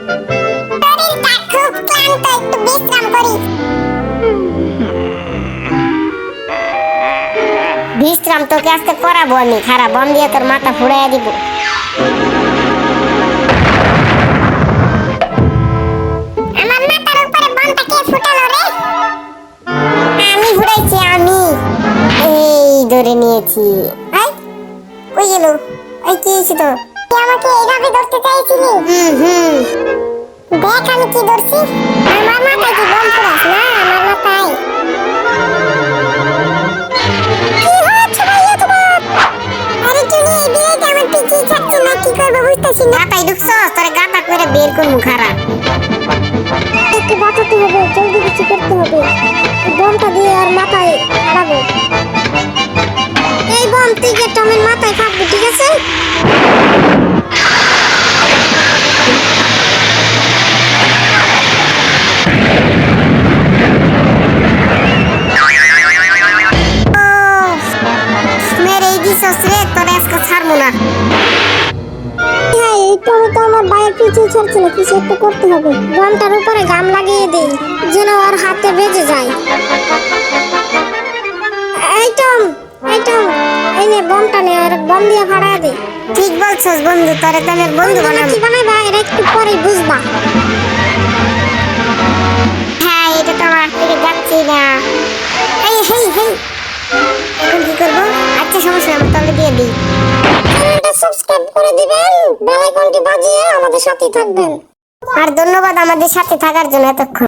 শরীরটা খুব ক্লান্ত, একটু বিশ্রাম করি। বিশ্রাম তোকে আজকে করাবো আমি, খারাপ বম দিয়ে তোর মাথা ফুড়াইয়া দিব। আমার মাথার উপরে বমটা কে ফুটালো রে? আমি ফুটাইছি, আমি। এই ধরে নিয়েছি। আই কই গেল? এই কি হইছে তো? তুই আমাকে এইভাবে ধরতে চাইছিলি? দেখ আমি কি ধরছি। আমার মাথায় কি বম ফুটাস না? আমার মাথায় কি হচ্ছে ভাইয়া তোমার? আরে টুনি, এই বিড়ালটা আমার পিছে ছাড়ছে না, কি করবো বুঝতেছি না। মাথায় ঢুকছো, তোরে গাঁটা করে বের করবো খারাপ। একটু বাঁচাতে হবে, জলদি কিছু করতে হবে। এই বমটা দিয়ে আর মাথায় ফাটাবো। এই বম তুই যে টমের মাথায় ফাটবে, ঠিক আছে? মেরে দিছস রে, তোরে আজকে ছাড়বো না। এই টমে তো আমার বাইরের পিছে ছাড়ছে না, কিছু একটা করতে হবে। বমটার উপরে গাম লাগিয়ে দেই, যেন ওর হাতে বেজে যায়। এই টম, এই নে বমটা নে, আর বম দিয়ে ফাড়ায় দে। ঠিক বলছস বন্ধু, তোরে তো আমার বন্ধু বানাবো। কি বানাইবা এর একটু পরেই বুঝবা। হ্যাঁ, এটা তো আমার থেকে যাচ্ছি না। এই হেই হেই, এখন কি করব? আচ্ছা সমস্যা নেই, আমি তাহলে দিয়ে দিই। চ্যানেলটা সাবস্ক্রাইব করে দিবেন, বেল আইকনটি বাজিয়ে আমাদের সাথে থাকবেন। আর ধন্যবাদ আমাদের সাথে থাকার জন্য এতক্ষণ।